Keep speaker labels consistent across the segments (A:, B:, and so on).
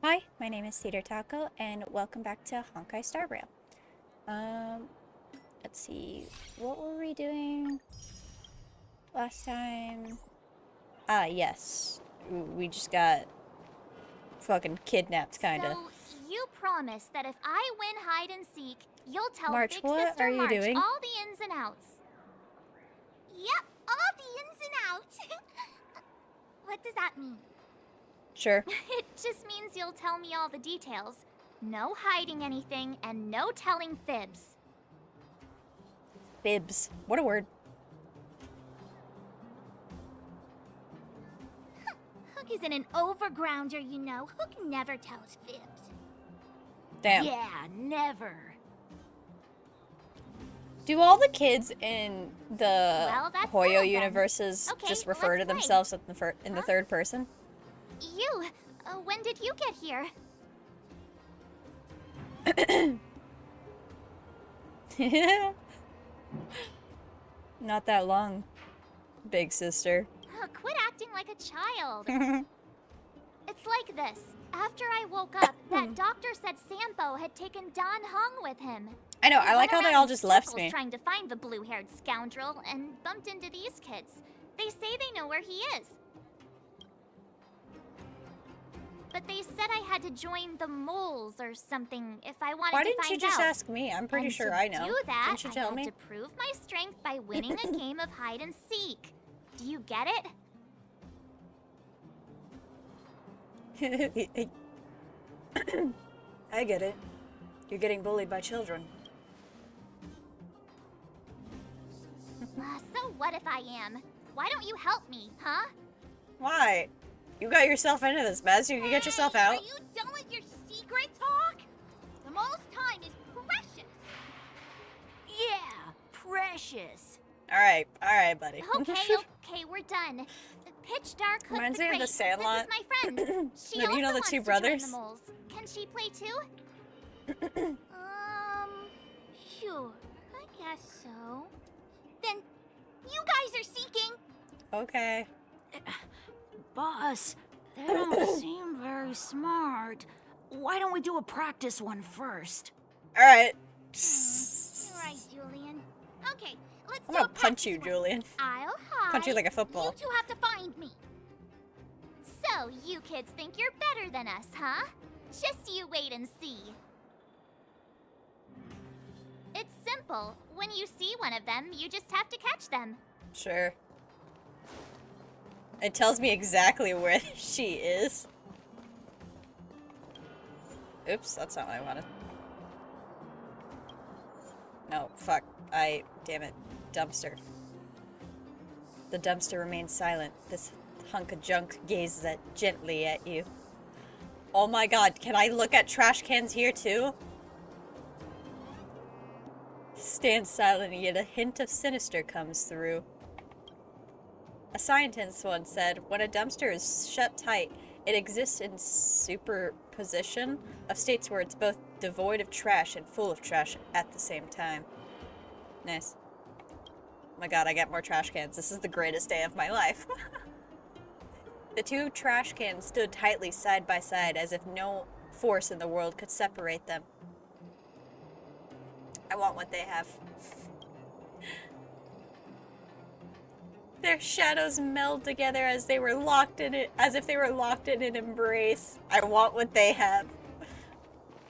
A: Hi, my name is Cedar Taco, and welcome back to Honkai Star Rail. Um, let's see, what were we doing last time? Ah, yes. We just got fucking kidnapped, kinda.
B: So, you promise that if I win hide and seek, you'll tell
A: March,
B: Big
A: what
B: Sister
A: are you
B: March
A: doing?
B: all the ins and outs. Yep, all the ins and outs. What does that mean?
A: Sure.
B: It just means you'll tell me all the details. No hiding anything and no telling fibs.
A: Fibs. What a word.
B: Hook isn't an overgrounder, you know. Hook never tells fibs.
A: Damn.
B: Yeah, never.
A: Do all the kids in the
B: Well, that's
A: Hoyo
B: settled then.
A: universes
B: Okay,
A: just refer
B: let's
A: to
B: play.
A: themselves in the
B: Huh?
A: third person?
B: You, when did you get here?
A: Not that long, big sister.
B: Quit acting like a child. It's like this. After I woke up, that doctor said Sampo had taken Don Hung with him.
A: I know, I
B: He
A: like
B: went
A: how they
B: around
A: all
B: in
A: just left
B: circles
A: me.
B: trying to find the blue-haired scoundrel and bumped into these kids. They say they know where he is. But they said I had to join the moles or something if I wanted
A: Why
B: to
A: didn't
B: find
A: you just
B: out.
A: ask me? I'm pretty
B: And
A: sure
B: to
A: I know.
B: do that,
A: Didn't you
B: I
A: tell
B: had
A: me?
B: to prove my strength by winning a game of hide and seek. Do you get it?
A: I get it. You're getting bullied by children.
B: So what if I am? Why don't you help me, huh?
A: Why? You got yourself into this mess. You can get yourself out.
B: Are you done with your secret talk? The mole's time is precious. Yeah, precious.
A: Alright, buddy.
B: Okay, we're done. Pitch Dark Hook
A: Reminds
B: the
A: me of
B: Great.
A: the Sandlot.
B: This is my friend. She
A: No, do
B: also
A: you know the
B: wants
A: two
B: to
A: brothers?
B: join the moles. Can she play too? Sure. I guess so. Then you guys are seeking.
A: Okay.
C: Boss, they don't seem very smart. Why don't we do a practice one first?
A: Alright.
B: You're right, Julian. Okay, let's
A: I'm
B: do a
A: gonna punch you,
B: practice one.
A: Julian.
B: I'll hide.
A: Punch you like a football.
B: You two have to find me. So, you kids think you're better than us, huh? Just you wait and see. It's simple. When you see one of them, you just have to catch them.
A: Sure. It tells me exactly where she is. Oops, that's not what I wanted. No, fuck. Damn it. Dumpster. The dumpster remains silent. This hunk of junk gazes gently at you. Oh my god, can I look at trash cans here too? Stand silent, yet a hint of sinister comes through. A scientist once said, when a dumpster is shut tight, it exists in superposition of states where it's both devoid of trash and full of trash at the same time. Nice. Oh my god, I got more trash cans. This is the greatest day of my life. The two trash cans stood tightly side by side as if no force in the world could separate them. I want what they have. Their shadows meld together as they were locked in it, as if they were locked in an embrace. I want what they have.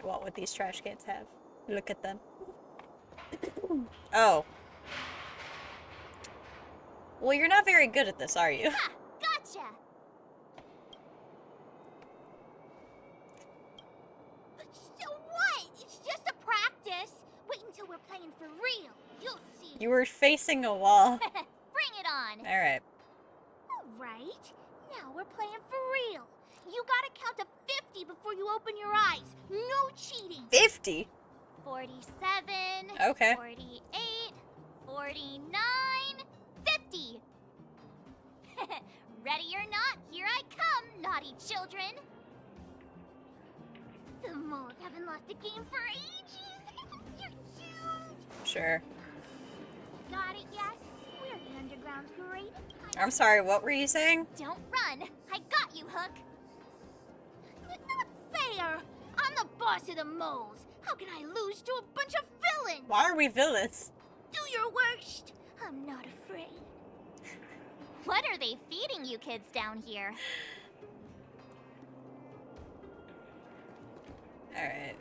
A: I want what these trash cans have. Look at them. Oh. Well, you're not very good at this, are you?
B: Ha! Gotcha! So what? It's just a practice. Wait until we're playing for real. You'll see.
A: You were facing a wall.
B: Bring it on.
A: Alright.
B: Alright, now we're playing for real. You gotta count to 50 before you open your eyes. No cheating.
A: 50?
B: 47.
A: Okay.
B: 48. 49. 50. Ready or not, here I come, naughty children. The moles haven't lost a game for ages. You're doomed.
A: Sure.
B: Got it, yes? We're the underground's greatest.
A: I'm sorry, what were you saying?
B: Don't run. I got you, Hook. Not the boss of the moles. How can I lose to a bunch of villains?
A: Why are we villains?
B: Do your worst. I'm not afraid.
D: What are they feeding you kids down here?
A: Alright.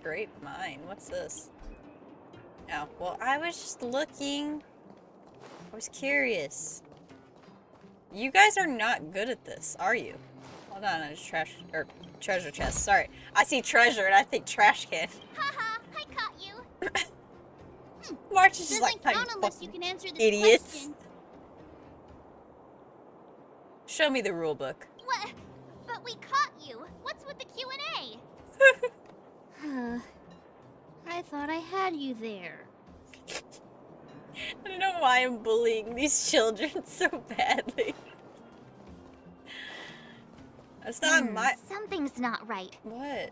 A: Great mine. What's this? Oh, well, I was just looking. I was curious. You guys are not good at this, are you? Hold on, I just treasure chest. Sorry. I see treasure and I think trash can.
B: Haha, I caught you.
A: March is just
B: Doesn't
A: like,
B: count unless you can answer this
A: idiots.
B: question.
A: Show me the rule book.
B: What? But we caught you. What's with the Q&A? I thought I had you there.
A: I don't know why I'm bullying these children so badly. That's not my...
D: Something's not right.
A: What?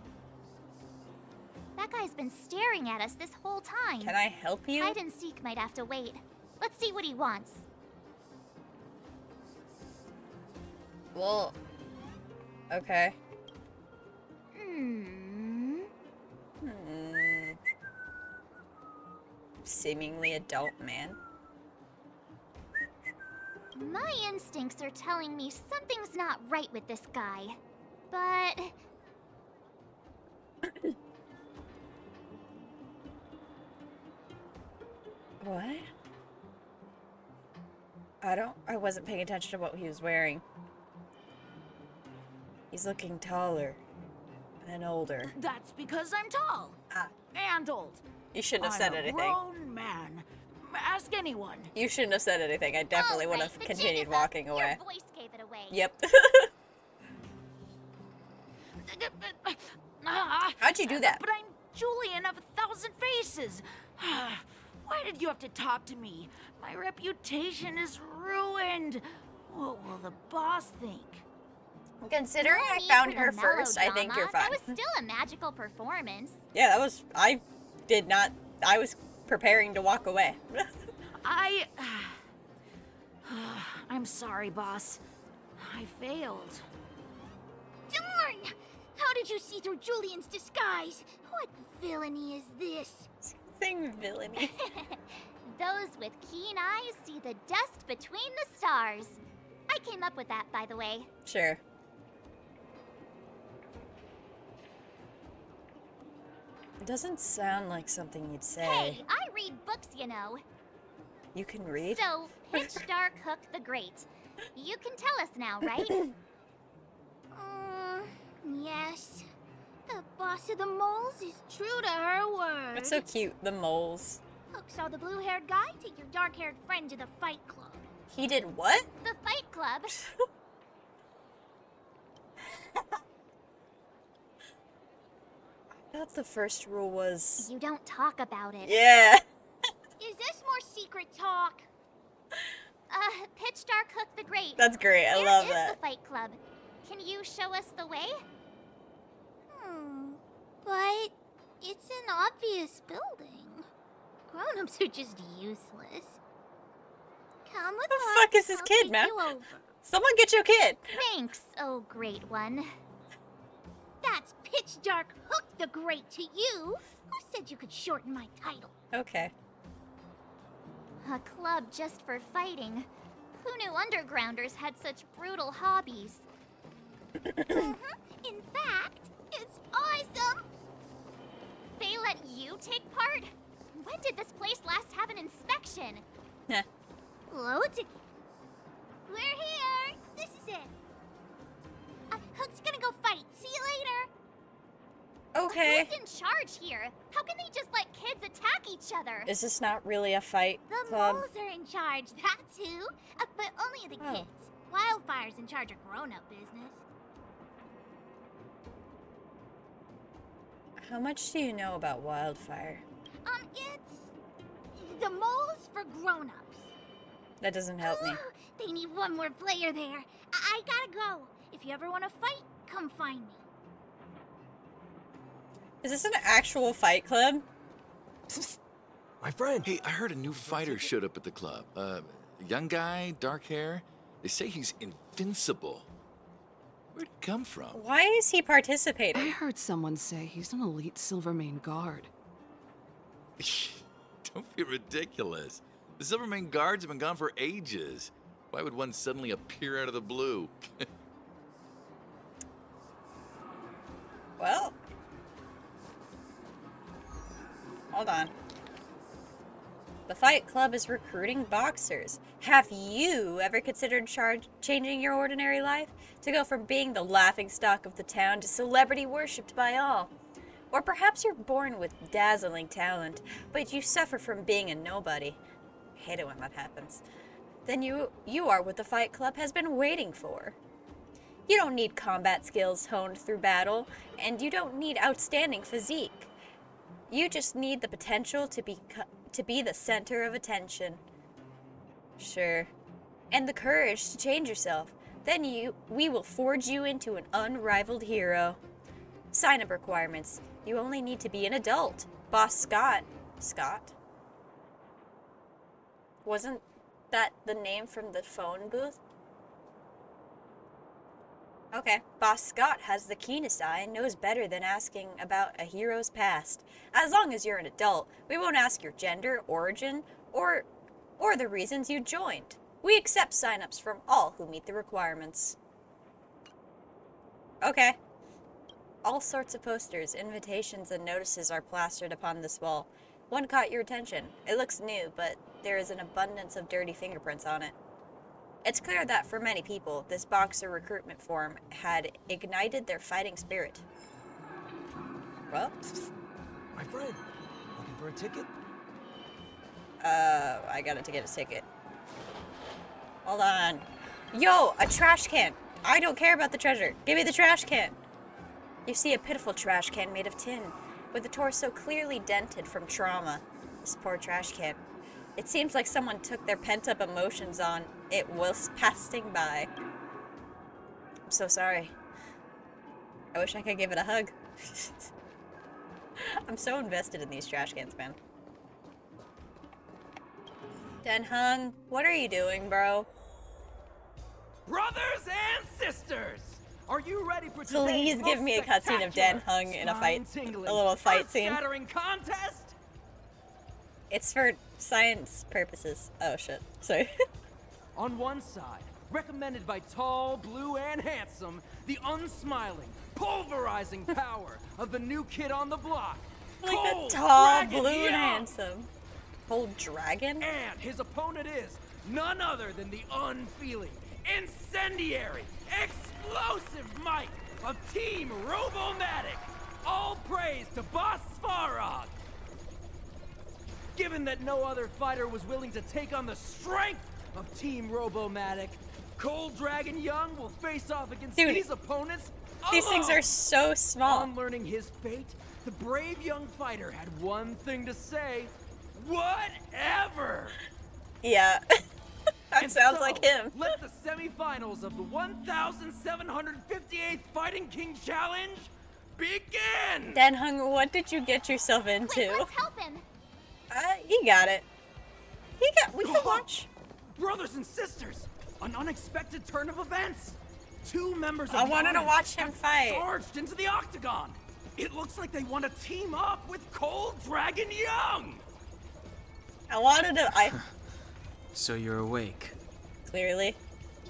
D: That guy's been staring at us this whole time.
A: Can I help you?
D: Hide and seek might have to wait. Let's see what he wants.
A: Well... Okay. Seemingly adult man.
D: My instincts are telling me something's not right with this guy. But...
A: What? I wasn't paying attention to what he was wearing. He's looking taller and older.
C: That's because I'm tall.
A: Ah.
C: And old.
A: You shouldn't have said anything.
C: I'm a grown man. Ask anyone.
A: You shouldn't have said anything. I definitely would have
D: Alright, the
A: continued
D: jig is up.
A: walking away.
D: Your voice gave it away.
A: Yep.
C: Ah,
A: How'd you do that?
C: But I'm Julian of 1,000 Faces. Why did you have to talk to me? My reputation is ruined. What will the boss think?
A: Considering
D: No
A: I
D: need
A: found
D: for
A: her
D: the
A: first, I think you're
D: melodrama.
A: fine.
D: That was still a magical performance.
A: Yeah, that was... I did not... I was preparing to walk away.
C: I'm sorry, boss. I failed.
B: Darn! How did you see through Julian's disguise? What villainy is this?
A: Thing villainy.
D: Those with keen eyes see the dust between the stars. I came up with that, by the way.
A: Sure. It doesn't sound like something you'd say.
D: Hey, I read books, you know.
A: You can read?
D: So, Pitch Dark Hook the Great. You can tell us now, right?
B: Yes. The boss of the moles is true to her word.
A: It's so cute, the moles.
B: Hook saw the blue-haired guy take your dark-haired friend to the fight club.
A: He did what?
D: The Fight Club.
A: I thought the first rule was...
D: You don't talk about it.
A: Yeah.
B: Is this more secret talk?
D: Pitch Dark Hook the Great.
A: That's great. I love
D: Where is
A: that.
D: the Fight Club? Can you show us the way?
B: But it's an obvious building. Grown-ups are just useless. Come with
A: The
B: us.
A: fuck is this
B: I'll
A: kid,
B: take
A: man?
B: you over.
A: Someone get your kid.
D: Thanks, oh great one.
B: That's Pitch Dark Hook the Great to you. Who said you could shorten my title?
A: Okay.
D: A club just for fighting. Who knew undergrounders had such brutal hobbies?
B: In fact, it's awesome.
D: They let you take part? When did this place last have an inspection?
A: Heh.
B: Loads of... We're here. This is it. Hook's gonna go fight. See you later.
A: Okay.
D: Who's in charge here? How can they just let kids attack each other?
A: Is this not really a fight
B: The
A: club?
B: moles are in charge, that's who. But only the
A: Oh.
B: kids. Wildfire's in charge of grown-up business.
A: How much do you know about wildfire?
B: It's... the moles for grown-ups.
A: That doesn't help me.
B: They need one more player there. I gotta go. If you ever want to fight, come find me.
A: Is this an actual fight club?
E: My friend.
F: Hey, I heard a new fighter showed up at the club. Young guy, dark hair. They say he's invincible. Where'd he come from?
A: Why is he
G: I
A: participating?
G: heard someone say he's an elite Silvermane guard.
F: Don't be ridiculous. The Silvermane guards have been gone for ages. Why would one suddenly appear out of the blue?
A: Well. Hold on. The Fight Club is recruiting boxers. Have you ever considered changing your ordinary life? To go from being the laughingstock of the town to celebrity worshipped by all? Or perhaps you're born with dazzling talent, but you suffer from being a nobody. Hate it when that happens. Then you are what the Fight Club has been waiting for. You don't need combat skills honed through battle, and you don't need outstanding physique. You just need the potential to be the center of attention. Sure. And the courage to change yourself. Then we will forge you into an unrivaled hero. Sign-up requirements. You only need to be an adult. Boss Scott. Scott? Wasn't that the name from the phone booth? Okay. Boss Scott has the keenest eye and knows better than asking about a hero's past. As long as you're an adult, we won't ask your gender, origin, or the reasons you joined. We accept sign-ups from all who meet the requirements. Okay. All sorts of posters, invitations, and notices are plastered upon this wall. One caught your attention. It looks new, but there is an abundance of dirty fingerprints on it. It's clear that for many people, this boxer recruitment form had ignited their fighting spirit. Well,
E: My friend, looking for a ticket?
A: I gotta get a ticket. Hold on. Yo, a trash can! I don't care about the treasure. Give me the trash can! You see a pitiful trash can made of tin, with the torso clearly dented from trauma. This poor trash can. It seems like someone took their pent-up emotions on it whilst passing by. I'm so sorry. I wish I could give it a hug. I'm so invested in these trash cans, man. Den Hung, what are you doing, bro?
H: Brothers and sisters, are you ready for today's
A: Please give me a cutscene of Dan Hung in a fight, a little fight scene.
H: Shattering contest?
A: It's for science purposes. Oh shit, sorry.
H: On one side, recommended by tall, blue, and handsome, the unsmiling, pulverizing power of the new kid on the block.
A: Like
H: Cold
A: the tall,
H: Dragon
A: blue, and
H: Young.
A: handsome. Cold Dragon?
H: And his opponent is none other than the unfeeling, incendiary, explosive might of Team Robomatic. All praise to Boss Svarog. Given that no other fighter was willing to take on the strength of Team Robomatic, Cold Dragon Young will face off against
A: Dude,
H: these opponents
A: These things
H: alone.
A: are so small.
H: On learning his fate, the brave young fighter had one thing to say: whatever!
A: Yeah. That
H: And
A: sounds
H: so,
A: like him.
H: Let the semifinals of the 1758th Fighting King Challenge begin!
A: Den Hung, what did you get yourself
B: Wait,
A: into?
B: let's help him.
A: He got it. We can watch.
H: Brothers and sisters, an unexpected turn of events. Two members of
A: I
H: the
A: wanted to
H: audience
A: watch him
H: have
A: fight.
H: charged into the octagon. It looks like they want to team up with Cold Dragon Young.
I: So you're awake.
A: Clearly.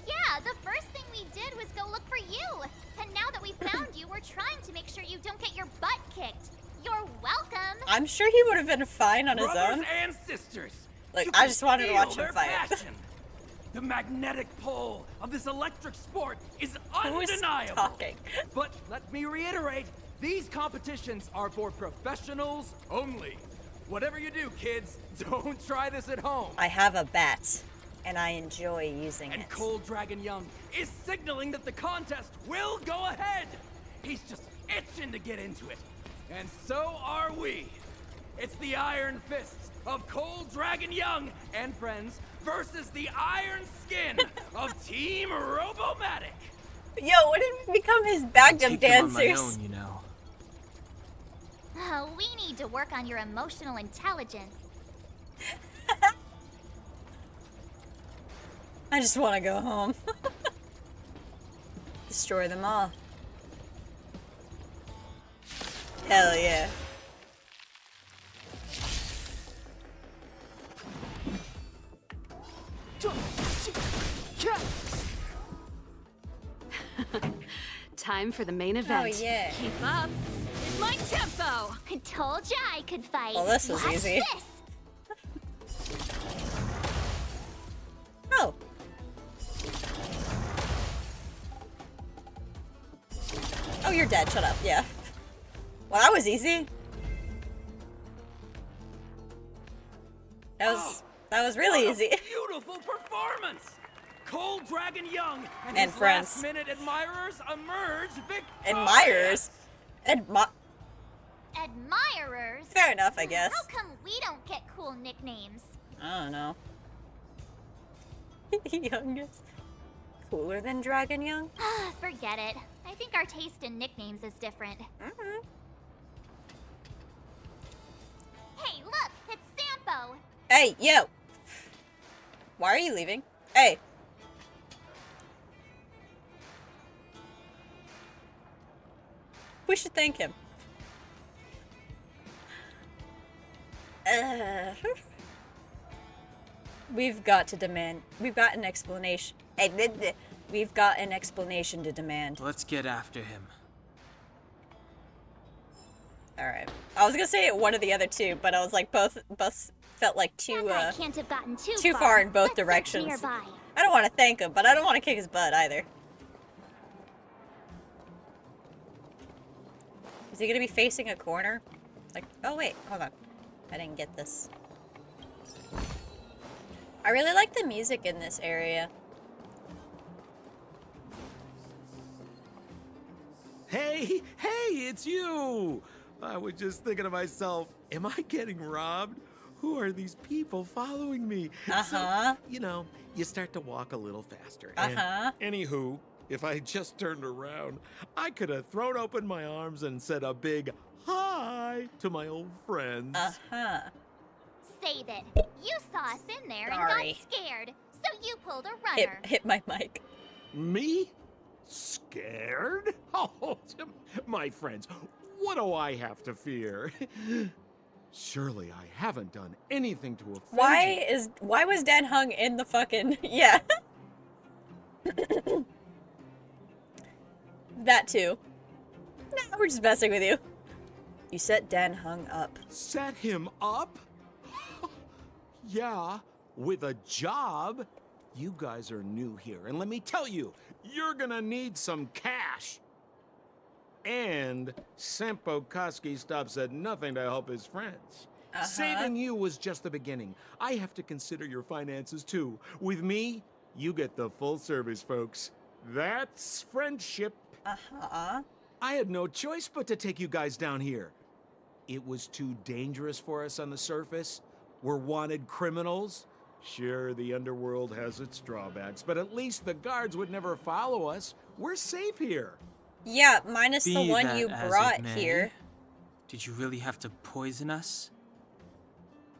B: Yeah, the first thing we did was go look for you. And now that we found you, we're trying to make sure you don't get your butt kicked. You're welcome.
A: I'm sure he would have been fine on his
H: Brothers
A: own.
H: and sisters,
A: Like,
H: you
A: I
H: can
A: just wanted to
H: feel
A: watch him
H: their
A: fight.
H: passion. The magnetic pull of this electric sport is
A: Who is
H: undeniable.
A: talking?
H: But let me reiterate, these competitions are for professionals only. Whatever you do, kids, don't try this at home.
A: I have a bat, and I enjoy using
H: And
A: it.
H: Cold Dragon Young is signaling that the contest will go ahead. He's just itching to get into it. And so are we. It's the Iron Fists of Cold Dragon Young and friends versus the Iron Skin of Team Robomatic.
A: Yo, what did we become his backup
I: Take them on my
A: dancers?
I: own, you know.
B: Oh, we need to work on your emotional intelligence.
A: I just want to go home. Destroy them all. Hell yeah.
G: Time for the main event.
A: Oh yeah.
D: Keep up. In my tempo. I told ya I could fight.
A: Well, this was
D: Watch
A: easy.
D: This.
A: Oh. Oh, you're dead. Shut up. Yeah. Well, that was easy. That was really
H: What a
A: easy.
H: Beautiful performance. Cold Dragon Young and,
A: And
H: his
A: friends.
H: last-minute admirers emerge victorious.
A: Admirers.
D: Admirers.
A: Fair enough, I guess.
D: How come we don't get cool nicknames?
A: I don't know. Youngest. Cooler than Dragon Young?
D: Forget it. I think our taste in nicknames is different.
A: Mm-hmm.
D: Hey, look! It's Sampo!
A: Hey, yo! Why are you leaving? Hey! We should thank him. We've got to demand. We've got an explanation. We've got an explanation to demand.
I: Let's get after him.
A: Alright. I was gonna say one or the other two, but I was like, both felt like too,
D: Guess I can't have gotten too
A: far in both
D: Let's search
A: directions.
D: nearby.
A: I don't want to thank him, but I don't want to kick his butt either. Is he gonna be facing a corner? Like, oh wait, hold on. I didn't get this. I really like the music in this area.
J: Hey, it's you! I was just thinking to myself, am I getting robbed? Who are these people following me?
A: Uh-huh.
J: So, you start to walk a little faster.
A: Uh-huh.
J: And anywho, if I just turned around, I could have thrown open my arms and said a big hi to my old friends.
A: Uh-huh.
D: Save it. You saw us in there
A: Sorry.
D: and got scared, so you pulled a runner.
A: Hit my mic.
J: Me? Scared? Oh, my friends, what do I have to fear? Surely I haven't done anything to offend you.
A: Why was Dan Hung in the fucking yeah? That too. Nah, we're just messing with you. You set Dan Hung up.
J: Set him up? Yeah, with a job. You guys are new here, and let me tell you, you're gonna need some cash. And Sampo Koski stops at nothing to help his friends. Saving you was just the beginning. I have to consider your finances too. With me, you get the full service, folks. That's friendship.
A: Uh-huh.
J: I had no choice but to take you guys down here. It was too dangerous for us on the surface. We're wanted criminals. Sure, the underworld has its drawbacks, but at least the guards would never follow us. We're safe here.
A: Yeah, minus the
I: Be
A: one
I: that
A: you
I: as it
A: brought
I: may,
A: here.
I: Did you really have to poison us?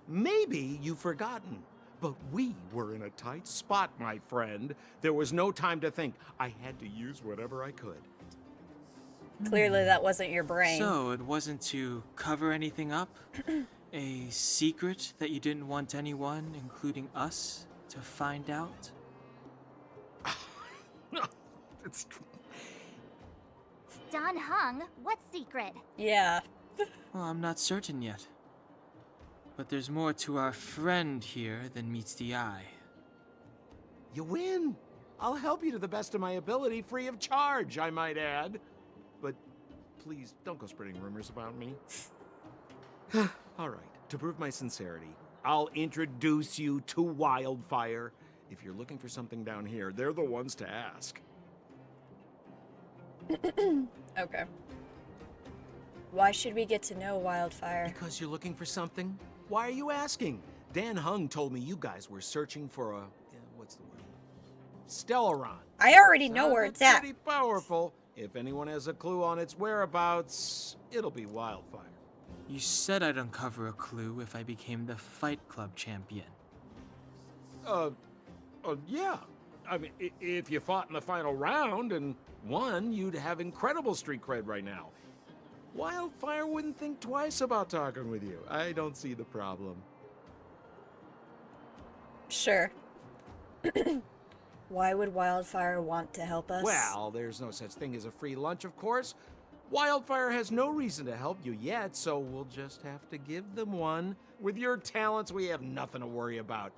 J: Maybe you've forgotten, but we were in a tight spot, my friend. There was no time to think. I had to use whatever I could.
A: Clearly that wasn't your brain.
I: So, it wasn't to cover anything up? A secret that you didn't want anyone, including us, to find out?
J: No, it's...
D: Don Hung, what secret?
A: Yeah.
I: Well, I'm not certain yet. But there's more to our friend here than meets the eye.
J: You win. I'll help you to the best of my ability, free of charge, I might add. But please, don't go spreading rumors about me. All right, to prove my sincerity, I'll introduce you to Wildfire. If you're looking for something down here, they're the ones to ask.
A: Okay. Why should we get to know Wildfire?
J: Because you're looking for something? Why are you asking? Dan Hung told me you guys were searching for a... what's the word? Stellaron.
A: I already know where
J: Sounded
A: it's at.
J: pretty powerful. If anyone has a clue on its whereabouts, it'll be Wildfire.
I: You said I'd uncover a clue if I became the Fight Club champion.
J: Yeah. I mean, if you fought in the final round and won, you'd have incredible street cred right now. Wildfire wouldn't think twice about talking with you. I don't see the problem.
A: Sure. Why would Wildfire want to help us?
J: Well, there's no such thing as a free lunch, of course. Wildfire has no reason to help you yet, so we'll just have to give them one. With your talents, we have nothing to worry about.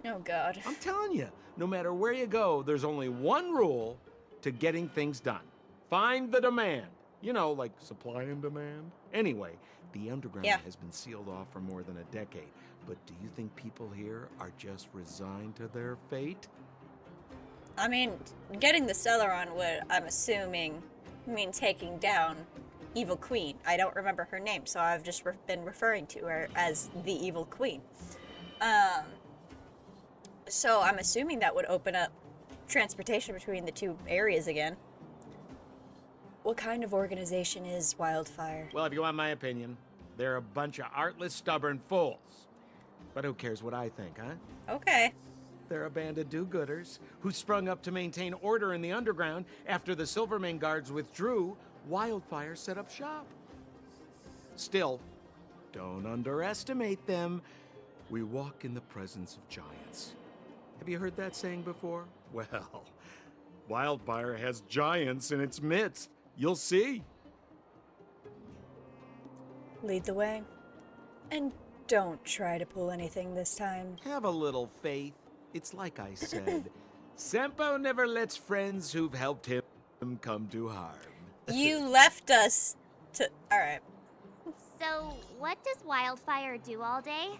A: Oh, God.
J: I'm telling you, no matter where you go, there's only one rule to getting things done. Find the demand. You know, like supply and demand. Anyway, the underground has been sealed off for more than a decade. But do you think people here are just resigned to their fate?
A: I mean, getting the Celeron would, I'm assuming, mean taking down Evil Queen. I don't remember her name, so I've just been referring to her as the Evil Queen. So I'm assuming that would open up transportation between the two areas again. What kind of organization is Wildfire?
J: Well, if you want my opinion, they're a bunch of artless, stubborn fools. But who cares what I think, huh?
A: Okay.
J: They're a band of do-gooders who sprung up to maintain order in the underground. After the Silvermane guards withdrew, Wildfire set up shop. Still, don't underestimate them. We walk in the presence of giants. Have you heard that saying before? Well, Wildfire has giants in its midst. You'll see.
A: Lead the way. And don't try to pull anything this time.
J: Have a little faith. It's like I said. Senpo never lets friends who've helped him come to harm.
A: You left us to... Alright.
D: So, what does Wildfire do all day?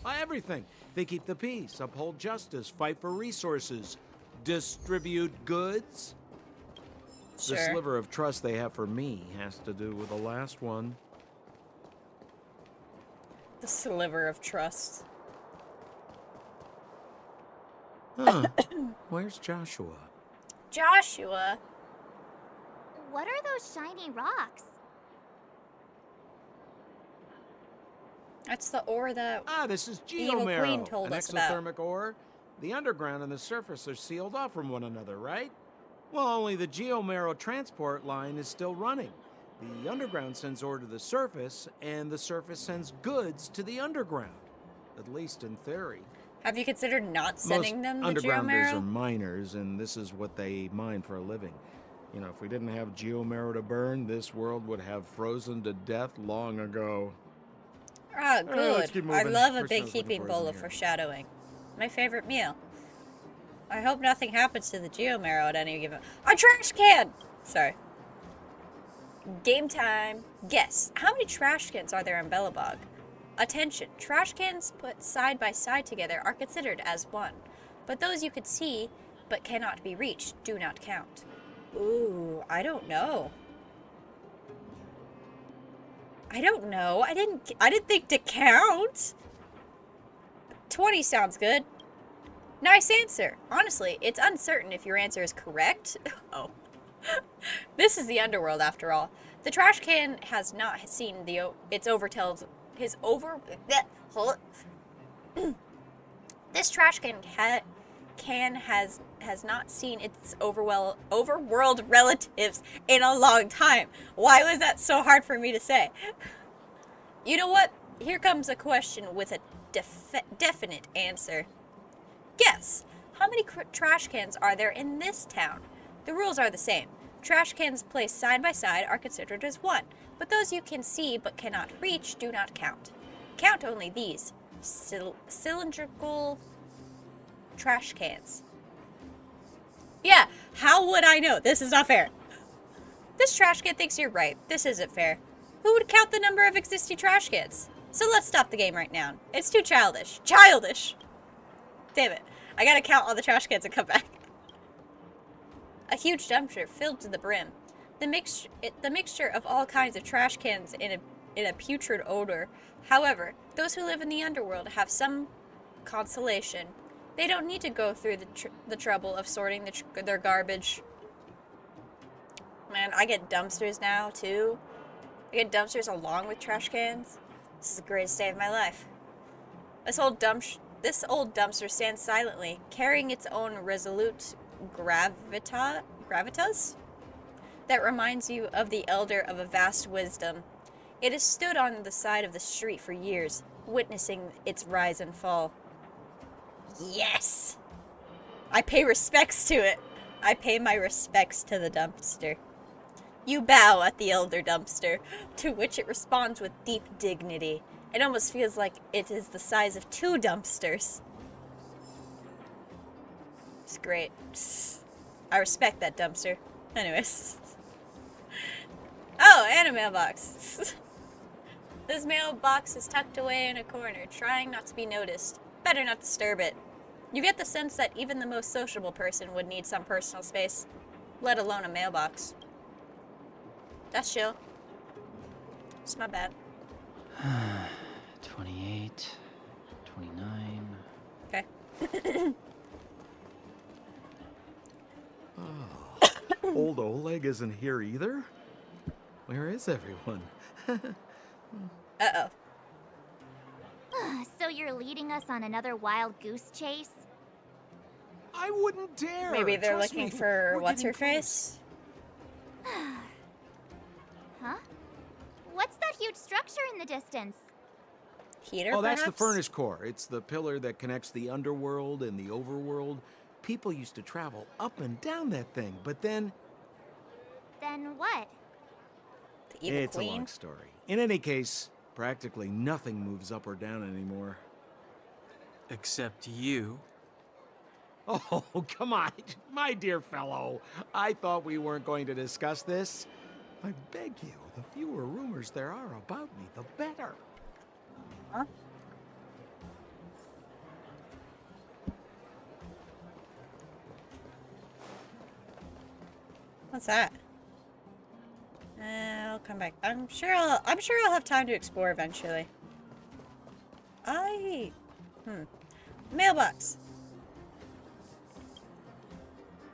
J: Everything. They keep the peace, uphold justice, fight for resources, distribute goods.
A: Sure.
J: The sliver of trust they have for me has to do with the last one.
A: The sliver of trust.
J: Huh. Where's Joshua?
A: Joshua?
D: What are those shiny rocks?
A: That's the ore that
J: This is
A: Evil
J: geomarrow,
A: Queen told
J: an
A: us about.
J: exothermic ore. The underground and the surface are sealed off from one another, right? Well, only the geomarrow transport line is still running. The underground sends ore to the surface, and the surface sends goods to the underground. At least in theory.
A: Have you considered not sending them the
J: undergrounders are
A: geomarrow?
J: miners, and this is what they mine for a living. You know, if we didn't have geomarrow to burn, this world would have frozen to death long ago.
A: Ah,
J: let's
A: good.
J: keep
A: I
J: moving.
A: love a
J: Person
A: big
J: was looking
A: heaping
J: for us
A: bowl
J: in
A: of
J: here.
A: foreshadowing. My favorite meal. I hope nothing happens to the geomarrow at any given... A trash can! Sorry. Game time. Guess. How many trash cans are there in Bellabog? Attention. Trash cans put side by side together are considered as one. But those you could see but cannot be reached do not count. Ooh, I don't know. I don't know. I didn't think to count. 20 sounds good. Nice answer. Honestly, it's uncertain if your answer is correct. Oh. This is the underworld after all. The trash can has not seen its overtells his over This trash can has not seen its overworld relatives in a long time. Why was that so hard for me to say? You know what? Here comes a question with a definite answer. Guess. How many trash cans are there in this town? The rules are the same. Trash cans placed side by side are considered as one, but those you can see but cannot reach do not count. Count only these cylindrical trash cans. Yeah, how would I know? This is not fair. This trash can thinks you're right. This isn't fair. Who would count the number of existing trash cans? So let's stop the game right now. It's too childish. Childish! Damn it. I gotta count all the trash cans and come back. A huge dumpster filled to the brim. The mixture of all kinds of trash cans in a putrid odor. However, those who live in the underworld have some consolation. They don't need to go through the trouble of sorting their garbage. Man, I get dumpsters now, too. I get dumpsters along with trash cans. This is the greatest day of my life. This whole This old dumpster stands silently, carrying its own resolute gravitas that reminds you of the elder of a vast wisdom. It has stood on the side of the street for years, witnessing its rise and fall. Yes! I pay respects to it. I pay my respects to the dumpster. You bow at the elder dumpster, to which it responds with deep dignity. It almost feels like it is the size of 2 dumpsters. It's great. I respect that dumpster. Anyways. Oh, and a mailbox. This mailbox is tucked away in a corner, trying not to be noticed. Better not disturb it. You get the sense that even the most sociable person would need some personal space, let alone a mailbox. That's chill. It's not bad.
K: 28, 29.
A: Okay.
J: Old Oleg isn't here either? Where is everyone?
A: Uh-oh.
D: So you're leading us on another wild goose chase?
J: I wouldn't dare.
A: Maybe they're
J: Trust
A: looking
J: me,
A: for
J: we're
A: what's her
J: getting
A: face?
D: Huh? What's that huge structure in the distance?
A: Heater,
J: Oh, that's the
A: perhaps?
J: furnace core. It's the pillar that connects the underworld and the overworld. People used to travel up and down that thing, but then...
D: Then what?
A: The evil
J: It's
A: queen?
J: a long story. In any case, practically nothing moves up or down anymore.
I: Except you.
J: Oh, come on, my dear fellow. I thought we weren't going to discuss this. I beg you, the fewer rumors there are about me, the better.
A: Huh? What's that? I'll come back. I'm sure I'll have time to explore eventually. Mailbox.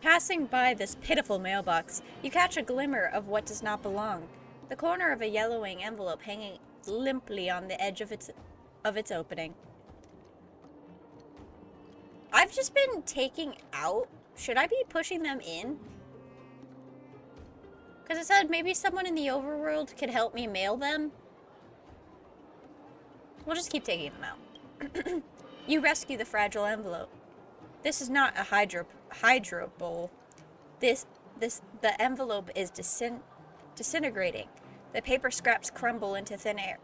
A: Passing by this pitiful mailbox, you catch a glimmer of what does not belong. The corner of a yellowing envelope hanging limply on the edge of its opening. I've just been taking out. Should I be pushing them in? Because it said maybe someone in the overworld could help me mail them. We'll just keep taking them out. You rescue the fragile envelope. This is not a hydro bowl. The envelope is disintegrating. The paper scraps crumble into thin air.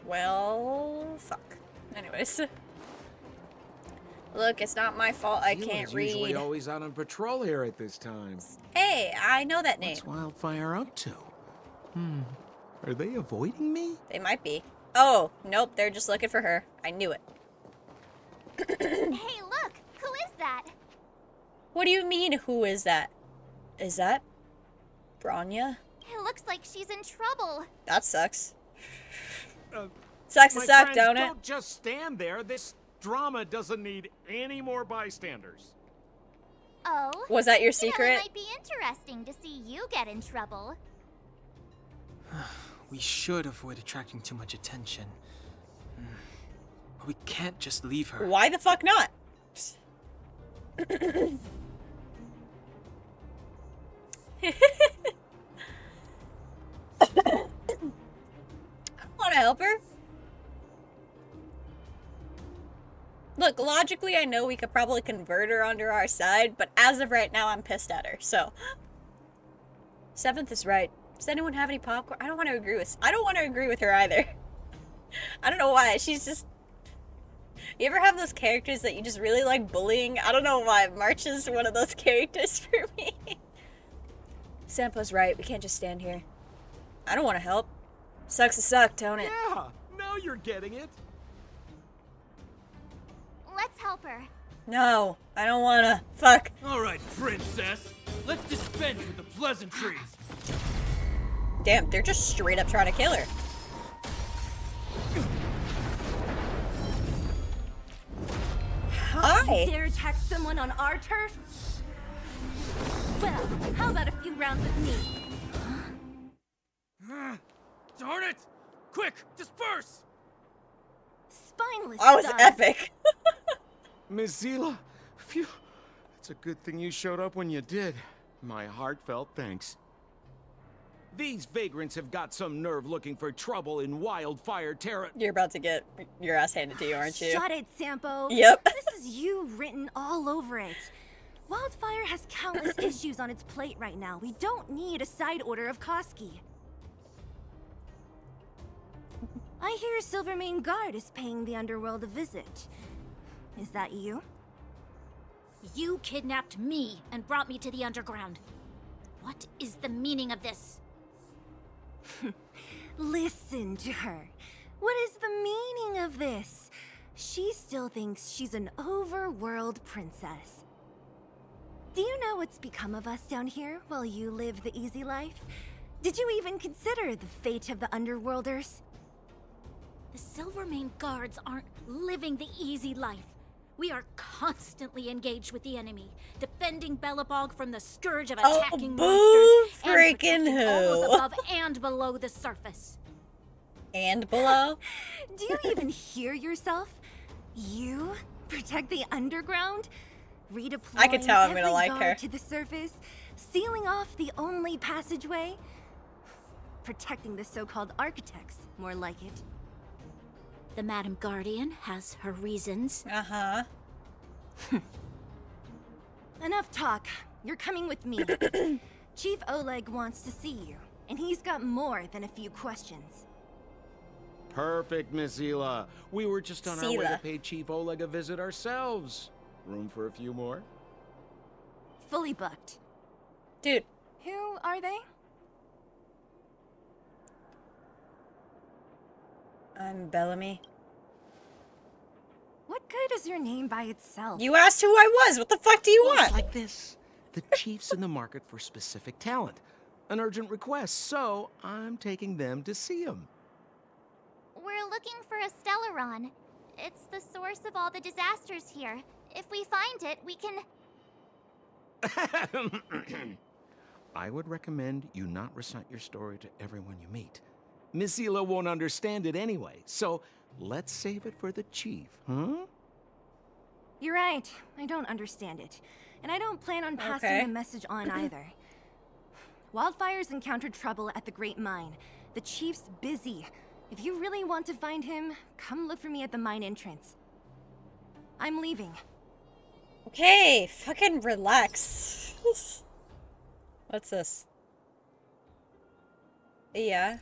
A: Well, fuck. Anyways. Look, it's not my fault I can't read.
J: Usually always out on patrol here at this time.
A: Hey, I know that name.
J: What's Wildfire up to? Are they avoiding me?
A: They might be. Oh, nope, they're just looking for her. I knew it.
D: Hey, look! Who is that?
A: What do you mean, who is that? Is that Branya?
D: It looks like she's in trouble.
A: That sucks.
J: Sucks
A: to suck, don't it?
J: Don't just stand there. This drama doesn't need any more bystanders.
D: Oh?
A: Was that your
D: It
A: secret?
D: might be interesting to see you get in trouble.
I: We should avoid attracting too much attention. But we can't just leave her.
A: Why the fuck not? I want to help her. Look, logically, I know we could probably convert her onto our side, but as of right now, I'm pissed at her, so. 7th is right. Does anyone have any popcorn? I don't want to agree with her either. I don't know why. She's just... You ever have those characters that you just really like bullying? I don't know why. March is one of those characters for me. Sampo's right. We can't just stand here. I don't want to help. Sucks to suck, don't it?
J: Yeah, now you're getting it.
D: Let's help her.
A: No, I don't wanna. Fuck.
H: All right, princess. Let's dispense with the pleasantries.
A: Damn, they're just straight up trying to kill her. Hi.
L: Dare attack someone on our turf? Well, how about a few rounds with me?
H: Darn it! Quick, disperse!
L: spineless
A: That was
L: does.
A: epic.
J: Miss Zila, phew. It's a good thing you showed up when you did. My heartfelt thanks. These vagrants have got some nerve looking for trouble in Wildfire Terra.
A: You're about to get your ass handed to you, aren't you?
L: Shut it, Sampo.
A: Yep.
L: This is you written all over it. Wildfire has countless issues on its plate right now. We don't need a side order of Koski. I hear Silvermane Guard is paying the underworld a visit. Is that you?
D: You kidnapped me and brought me to the underground. What is the meaning of this?
L: Listen to her. What is the meaning of this? She still thinks she's an overworld princess. Do you know what's become of us down here while you live the easy life? Did you even consider the fate of the underworlders?
D: The Silvermane Guards aren't living the easy life. We are constantly engaged with the enemy, defending Belobog from the scourge of attacking monsters and
A: freaking
D: protecting all those
A: who.
D: above and below the surface.
A: And below?
L: Do you even hear yourself? You protect the underground? Redeploying
A: I can tell I'm gonna
L: every
A: like
L: guard
A: her.
L: to the surface, sealing off the only passageway, protecting the so-called architects, more like it.
D: The Madam Guardian has her reasons.
A: Uh-huh.
L: Enough talk. You're coming with me. Chief Oleg wants to see you, and he's got more than a few questions.
J: Perfect, Miss Zila. We were just on our way to
A: Zila.
J: pay Chief Oleg a visit ourselves. Room for a few more?
L: Fully booked.
A: Dude.
L: Who are they?
A: I'm Bellamy.
L: What good is your name by itself?
A: You asked who I was. What the fuck do you
J: Well, it's
A: want?
J: like this. The chief's in the market for specific talent. An urgent request, so I'm taking them to see him.
B: We're looking for a Stellaron. It's the source of all the disasters here. If we find it, we can...
J: I would recommend you not recite your story to everyone you meet. Miss Zila won't understand it anyway, so let's save it for the chief, huh?
L: You're right. I don't understand it. And I don't plan on passing
A: Okay.
L: the message on either. Wildfire's encountered trouble at the Great Mine. The chief's busy. If you really want to find him, come look for me at the mine entrance. I'm leaving.
A: Okay, fucking relax. What's this? Yeah.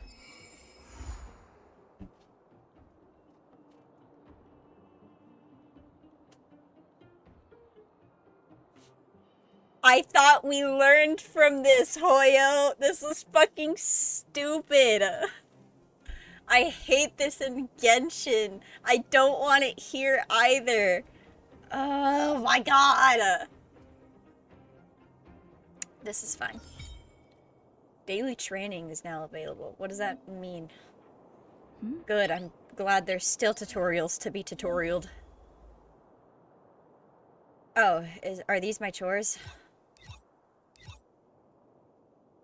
A: I thought we learned from this, Hoyo. This was fucking stupid. I hate this in Genshin. I don't want it here either. Oh my god. This is fine. Daily training is now available. What does that mean? Good, I'm glad there's still tutorials to be tutorialed. Oh, are these my chores?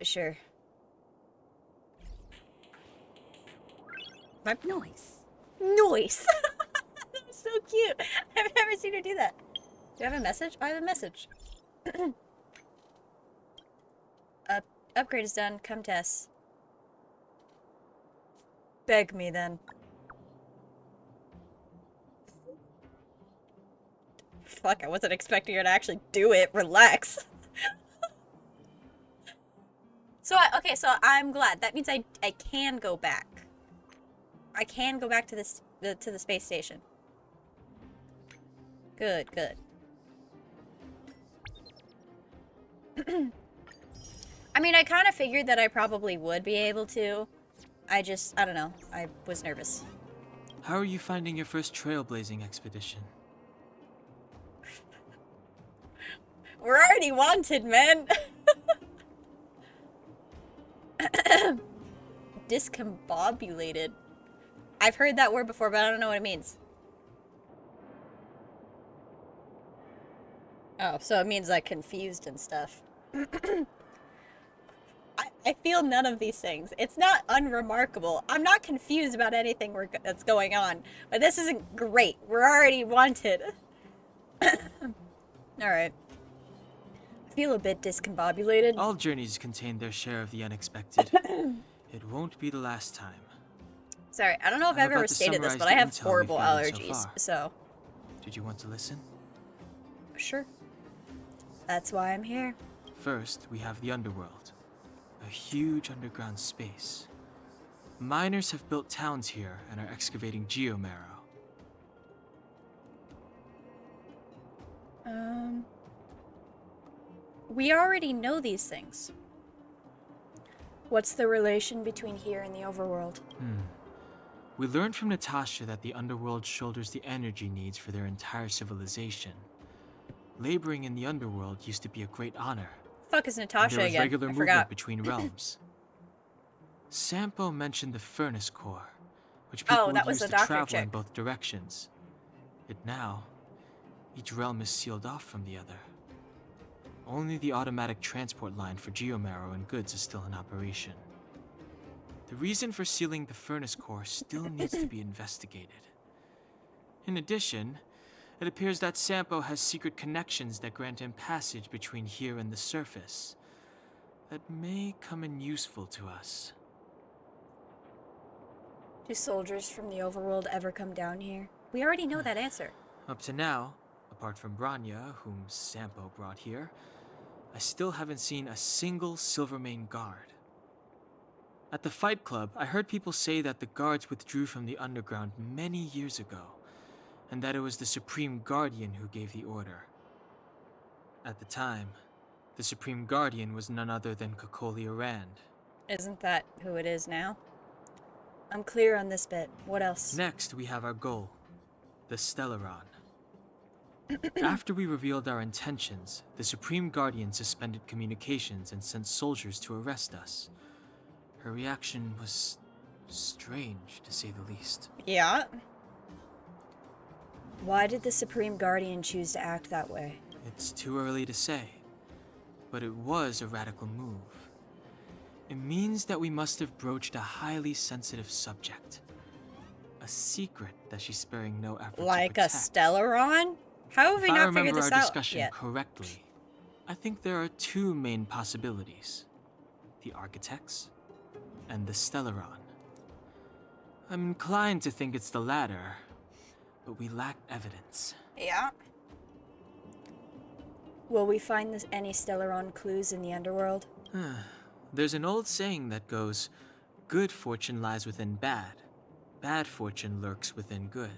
A: Sure. My noise. Noise! That was so cute. I've never seen her do that. Do I have a message? I have a message. Upgrade is done. Come test. Beg me then. Fuck, I wasn't expecting her to actually do it. Relax. Okay, so I'm glad. That means I can go back. I can go back to the space station. Good, good. I mean, I kind of figured that I probably would be able to. I don't know. I was nervous.
I: How are you finding your first trailblazing expedition?
A: We're already wanted, man. Discombobulated. I've heard that word before, but I don't know what it means. Oh, so it means like confused and stuff. I I feel none of these things. It's not unremarkable. I'm not confused about anything that's going on, but this isn't great. We're already wanted. Alright. I feel a bit discombobulated.
I: All journeys contain their share of the unexpected. It won't be the last time.
A: Sorry, I don't know if I've ever stated this, but I have horrible allergies, so...
I: Did you want to listen?
A: Sure. That's why I'm here.
I: First, we have the underworld. A huge underground space. Miners have built towns here and are excavating geomarrow.
A: We already know these things. What's the relation between here and the overworld?
I: We learned from Natasha that the underworld shoulders the energy needs for their entire civilization. Laboring in the underworld used to be a great honor.
A: Fuck is Natasha
I: there was
A: again?
I: regular
A: I
I: movement
A: forgot.
I: between realms. Sampo mentioned the furnace core, which people
A: that
I: would
A: was
I: use
A: the
I: to
A: doctor
I: travel in
A: chick.
I: both directions. Yet now, each realm is sealed off from the other. Only the automatic transport line for geomarrow and goods is still in operation. The reason for sealing the furnace core still needs to be investigated. In addition, it appears that Sampo has secret connections that grant him passage between here and the surface that may come in useful to us.
A: Do soldiers from the overworld ever come down here? We already know that answer.
I: Up to now, apart from Branya, whom Sampo brought here, I still haven't seen a single Silvermane guard. At the Fight Club, I heard people say that the guards withdrew from the underground many years ago, and that it was the Supreme Guardian who gave the order. At the time, the Supreme Guardian was none other than Cocolia Rand.
A: Isn't that who it is now? I'm clear on this bit. What else?
I: Next, we have our goal, the Stellaron. After we revealed our intentions, the Supreme Guardian suspended communications and sent soldiers to arrest us. Her reaction was strange, to say the least.
A: Yeah. Why did the Supreme Guardian choose to act that way?
I: It's too early to say, but it was a radical move. It means that we must have broached a highly sensitive subject. A secret that she's sparing no effort
A: like
I: to
A: a
I: protect.
A: Stellaron? How have we not figured this
I: If I remember our
A: out
I: discussion
A: yet?
I: correctly, I think there are two main possibilities. The Architects and the Stellaron. I'm inclined to think it's the latter, but we lack evidence.
A: Yeah. Will we find any Stellaron clues in the underworld?
I: There's an old saying that goes, good fortune lies within bad. Bad fortune lurks within good.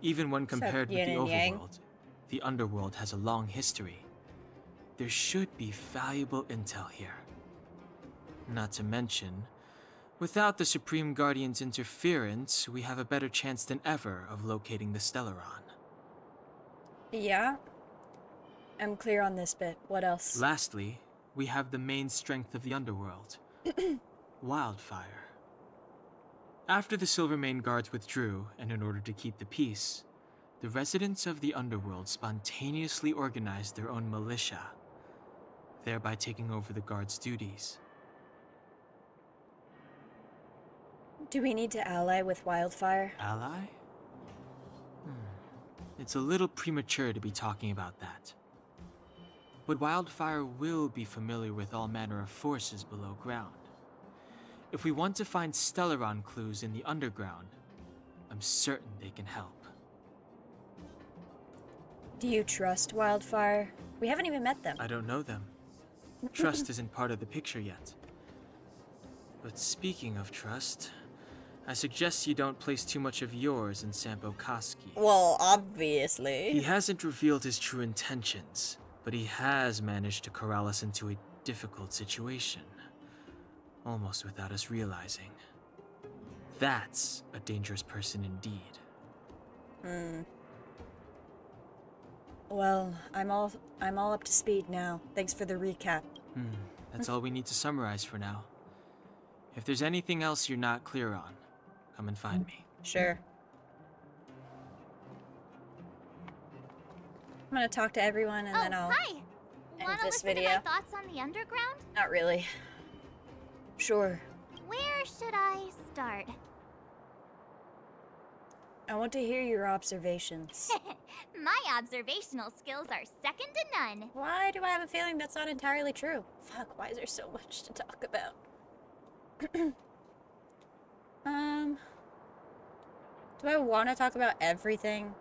I: Even when compared with
A: yin
I: the
A: and yang.
I: overworld, the underworld has a long history. There should be valuable intel here. Not to mention, without the Supreme Guardian's interference, we have a better chance than ever of locating the Stellaron.
A: Yeah. I'm clear on this bit. What else?
I: Lastly, we have the main strength of the underworld, wildfire. After the Silvermane guards withdrew, and in order to keep the peace, the residents of the underworld spontaneously organized their own militia, thereby taking over the guards' duties.
A: Do we need to ally with Wildfire?
I: Ally? It's a little premature to be talking about that. But Wildfire will be familiar with all manner of forces below ground. If we want to find Stellaron clues in the underground, I'm certain they can help.
A: Do you trust Wildfire? We haven't even met them.
I: I don't know them. Trust isn't part of the picture yet. But speaking of trust, I suggest you don't place too much of yours in Sampo Koski.
A: Well, obviously.
I: He hasn't revealed his true intentions, but he has managed to corral us into a difficult situation. Almost without us realizing. That's a dangerous person indeed.
A: Well, I'm all up to speed now. Thanks for the recap.
I: That's all we need to summarize for now. If there's anything else you're not clear on, come and find me.
A: Sure. I'm gonna talk to everyone and then I'll...
B: Hi! Wanna
A: this
B: listen
A: video.
B: to my thoughts on the underground?
A: Not really. Sure.
B: Where should I start?
A: I want to hear your observations.
B: My observational skills are second to none.
A: Why do I have a feeling that's not entirely true? Fuck, why is there so much to talk about? Do I want to talk about everything?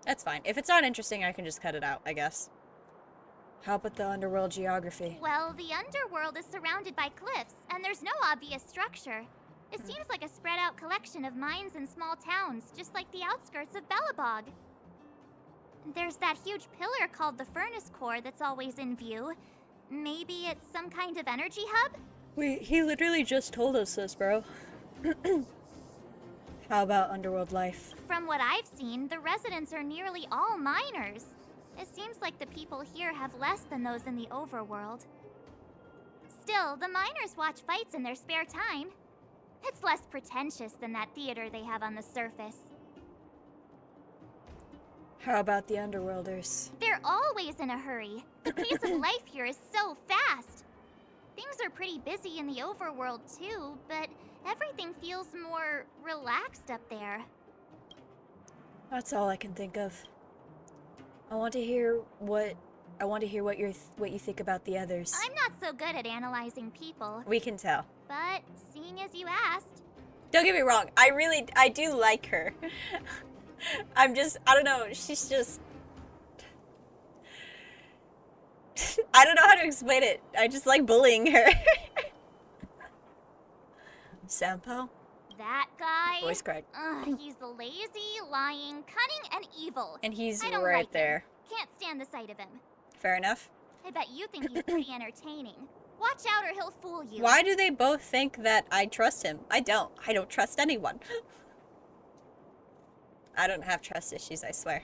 A: That's fine. If it's not interesting, I can just cut it out, I guess. How about the underworld geography?
B: Well, the underworld is surrounded by cliffs, and there's no obvious structure. It seems like a spread out collection of mines and small towns, just like the outskirts of Belobog. There's that huge pillar called the furnace core that's always in view. Maybe it's some kind of energy hub?
A: Wait, he literally just told us this, bro. How about underworld life?
B: From what I've seen, the residents are nearly all miners. It seems like the people here have less than those in the overworld. Still, the miners watch fights in their spare time. It's less pretentious than that theater they have on the surface.
A: How about the underworlders?
B: They're always in a hurry. The pace of life here is so fast. Things are pretty busy in the overworld too, but everything feels more relaxed up there.
A: That's all I can think of. I want to hear what you think about the others.
B: I'm not so good at analyzing people,
A: We can tell.
B: but seeing as you asked,
A: Don't get me wrong. I do like her. I don't know. She's just. I don't know how to explain it. I just like bullying her. Sampo?
B: that guy.
A: Voice crack.
B: He's lazy, lying, cunning, and evil.
A: And he's
B: I don't
A: right
B: like him.
A: there.
B: Can't stand the sight of him.
A: Fair enough.
B: I bet you think he's pretty entertaining. Watch out or he'll fool you.
A: Why do they both think that I trust him? I don't. I don't trust anyone. I don't have trust issues, I swear.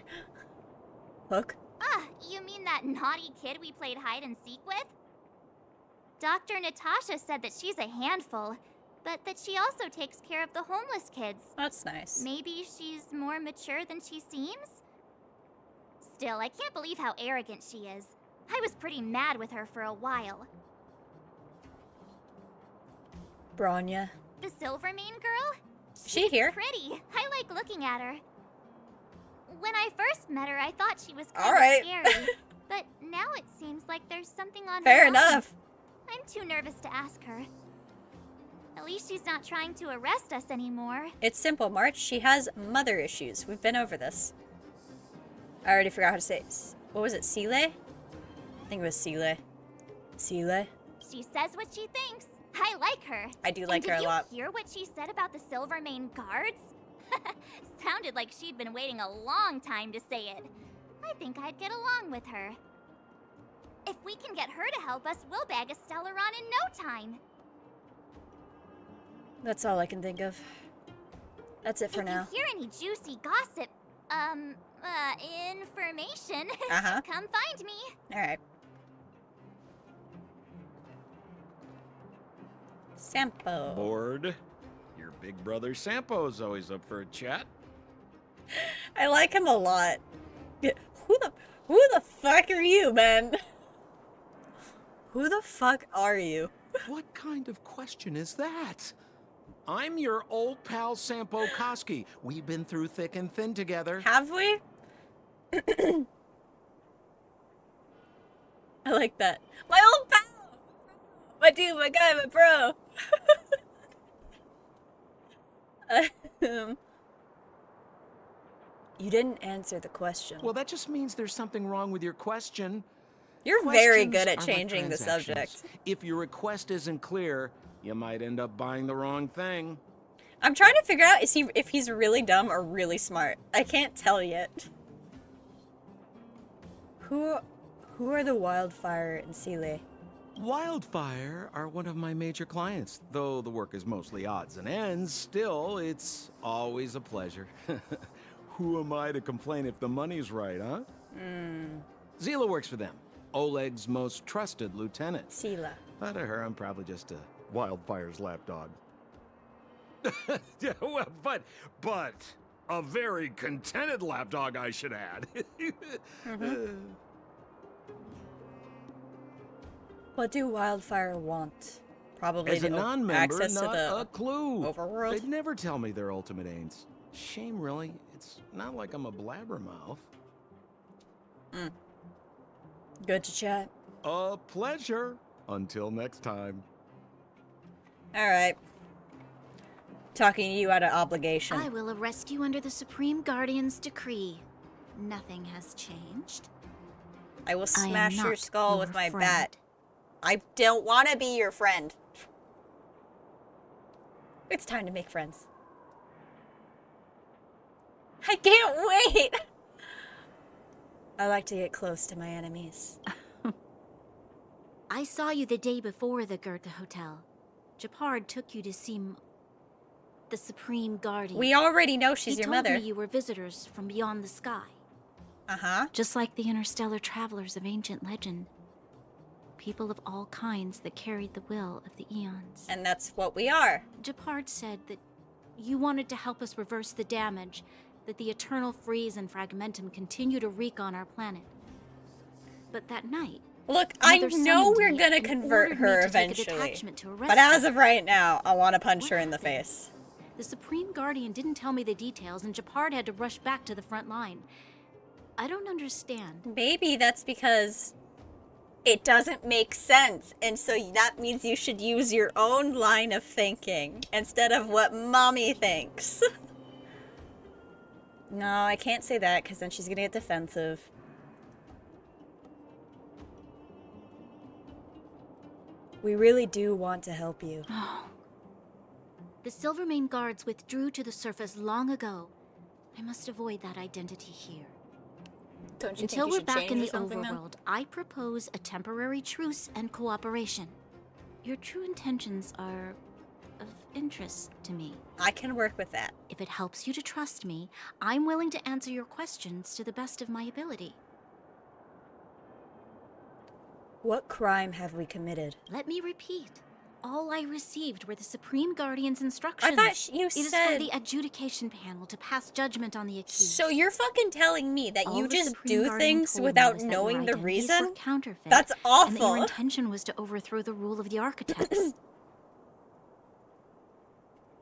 A: Hook?
B: You mean that naughty kid we played hide and seek with? Dr. Natasha said that she's a handful, but that she also takes care of the homeless kids.
A: That's nice.
B: Maybe she's more mature than she seems? Still, I can't believe how arrogant she is. I was pretty mad with her for a while.
A: Branya.
B: The Silvermane girl?
A: She here?
B: Pretty. I like looking at her. When I first met her, I thought she was kind
A: Alright.
B: of scary. But now it seems like there's something on her
A: Fair
B: mind.
A: enough.
B: I'm too nervous to ask her. At least she's not trying to arrest us anymore.
A: It's simple, March. She has mother issues. We've been over this. I already forgot how to say it. What was it? Sile? I think it was Sile. Sile?
B: She says what she thinks. I like her.
A: I do like
B: and
A: her a lot.
B: Did you hear what she said about the Silvermane guards? Sounded like she'd been waiting a long time to say it. I think I'd get along with her. If we can get her to help us, we'll bag a Stellaron in no time.
A: That's all I can think of. That's it for now.
B: If you hear any juicy gossip, information,
A: Uh-huh.
B: come find me.
A: Alright. Sampo.
J: Bored? Your big brother Sampo's always up for a chat.
A: I like him a lot. Yeah, who the fuck are you, man? Who the fuck are you?
J: What kind of question is that? I'm your old pal Sampo Koski. We've been through thick and thin together.
A: Have we? I like that. My old pal! My dude, my guy, my bro. You didn't answer the question.
J: Well, that just means there's something wrong with your question.
A: You're very
J: Questions
A: good at
J: are like
A: changing the
J: transactions.
A: subject.
J: If your request isn't clear, you might end up buying the wrong thing.
A: I'm trying to figure out if he's really dumb or really smart. I can't tell yet. Who are the Wildfire and Seeley?
J: Wildfire are one of my major clients. Though the work is mostly odds and ends, still, it's always a pleasure. Who am I to complain if the money's right, huh? Zila works for them. Oleg's most trusted lieutenant.
A: Sela.
J: But to her, I'm probably just a Wildfire's lapdog. Yeah, well, but A very contented lapdog, I should add.
A: What do Wildfire want? Probably
J: As a non-member,
A: access
J: not
A: to the
J: a clue.
A: overworld.
J: They'd never tell me their ultimate aims. Shame, really. It's not like I'm a blabbermouth.
A: Good to chat.
J: A pleasure. Until next time.
A: Alright. Talking to you out of obligation.
D: I will arrest you under the Supreme Guardian's decree. Nothing has changed.
A: I will
D: I am
A: smash your
D: not
A: skull
D: your
A: with my
D: friend.
A: bat. I don't want to be your friend. It's time to make friends. I can't wait! I like to get close to my enemies.
D: I saw you the day before the Goethe Hotel. Japard took you to see the Supreme Guardian.
A: We already know she's
D: he
A: your
D: told
A: mother.
D: me you were visitors from beyond the sky.
A: Uh-huh.
D: Just like the interstellar travelers of ancient legend. People of all kinds that carried the will of the eons.
A: And that's what we are.
D: Japard said that you wanted to help us reverse the damage that the eternal freeze and fragmentum continue to wreak on our planet. But that night,
A: Look, I
D: Mother
A: know
D: summoned
A: we're
D: me
A: gonna
D: and
A: convert
D: ordered
A: her
D: me to take a
A: eventually.
D: detachment to arrest
A: But as
D: her.
A: of right now, I want to punch
D: What
A: her in the
D: happened?
A: face.
D: The Supreme Guardian didn't tell me the details, and Japard had to rush back to the front line. I don't understand.
A: Maybe that's because it doesn't make sense, and so that means you should use your own line of thinking instead of what mommy thinks. No, I can't say that because then she's gonna get defensive. We really do want to help you.
D: The Silvermane guards withdrew to the surface long ago. I must avoid that identity here.
A: Don't you
D: Until
A: think you
D: we're
A: should
D: back
A: change
D: in
A: or
D: the
A: something, then?
D: overworld, I propose a temporary truce and cooperation. Your true intentions are of interest to me.
A: I can work with that.
D: If it helps you to trust me, I'm willing to answer your questions to the best of my ability.
A: What crime have we committed?
D: Let me repeat. All I received were the Supreme Guardian's instructions.
A: I thought you
D: It is
A: said...
D: for the adjudication panel to pass judgment on the accused.
A: So you're fucking telling me that
D: All
A: you
D: the
A: just
D: Supreme
A: do
D: Guardian
A: things
D: told me
A: without
D: was that
A: knowing
D: your
A: the
D: identities
A: reason?
D: were counterfeit,
A: That's
D: and that your
A: awful.
D: intention was to overthrow the rule of the architects.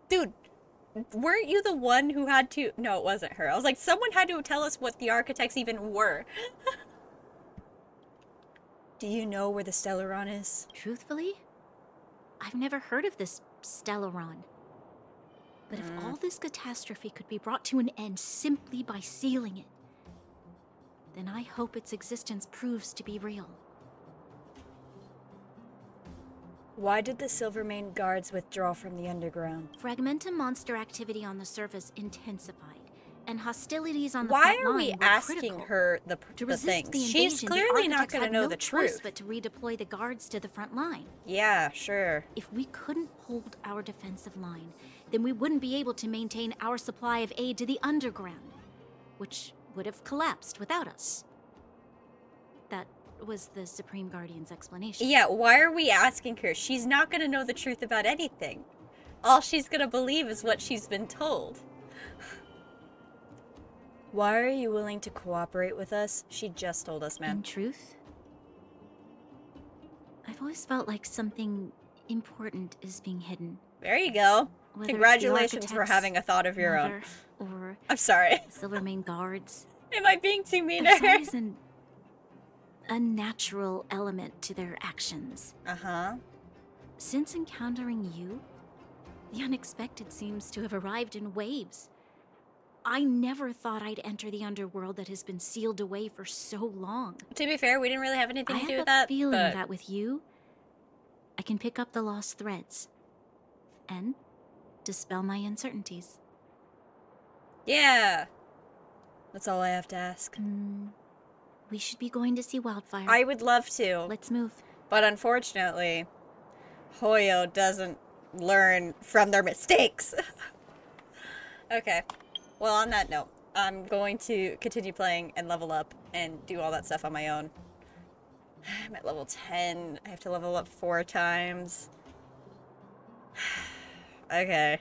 A: Dude, weren't you the one who had to... No, it wasn't her. I was like, someone had to tell us what the architects even were. Do you know where the Stellaron is?
D: Truthfully, I've never heard of this Stellaron. But if all this catastrophe could be brought to an end simply by sealing it, then I hope its existence proves to be real.
A: Why did the Silvermane guards withdraw from the underground?
D: Fragmentum monster activity on the surface intensified, and hostilities on the
A: Why
D: front
A: are
D: line
A: we
D: were
A: asking
D: critical.
A: her the
D: To resist
A: things?
D: the
A: She's
D: invasion,
A: clearly
D: the
A: not
D: architects
A: going to
D: had
A: know
D: no
A: the
D: choice
A: truth.
D: but to redeploy the guards to the front line.
A: Yeah, sure.
D: If we couldn't hold our defensive line, then we wouldn't be able to maintain our supply of aid to the underground, which would have collapsed without us. That was the Supreme Guardian's explanation.
A: Yeah, why are we asking her? She's not going to know the truth about anything. All she's going to believe is what she's been told. Why are you willing to cooperate with us? She just told us,
D: In
A: man.
D: truth, I've always felt like something important is being hidden.
A: There you go.
D: Whether it's the
A: Congratulations for
D: architects,
A: having a thought of your own.
D: Mother, or
A: I'm sorry.
D: Silvermane guards.
A: Am I being too mean to
D: There's
A: her?
D: always an unnatural element to their actions.
A: Uh-huh.
D: Since encountering you, the unexpected seems to have arrived in waves. I never thought I'd enter the underworld that has been sealed away for so long.
A: To be fair, we didn't really have anything
D: I
A: to do
D: have
A: with
D: a
A: that,
D: feeling
A: but...
D: that with you, I can pick up the lost threads and dispel my uncertainties.
A: Yeah. That's all I have to ask.
D: We should be going to see Wildfire.
A: I would love to.
D: Let's move.
A: But unfortunately, Hoyo doesn't learn from their mistakes. Okay. Well, on that note, I'm going to continue playing and level up and do all that stuff on my own. I'm at level 10. I have to level up 4 times. Okay.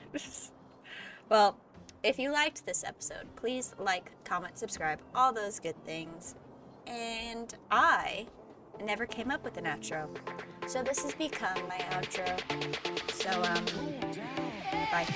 A: Well, If you liked this episode, please like, comment, subscribe, all those good things. And I never came up with an outro, so this has become my outro. So, bye.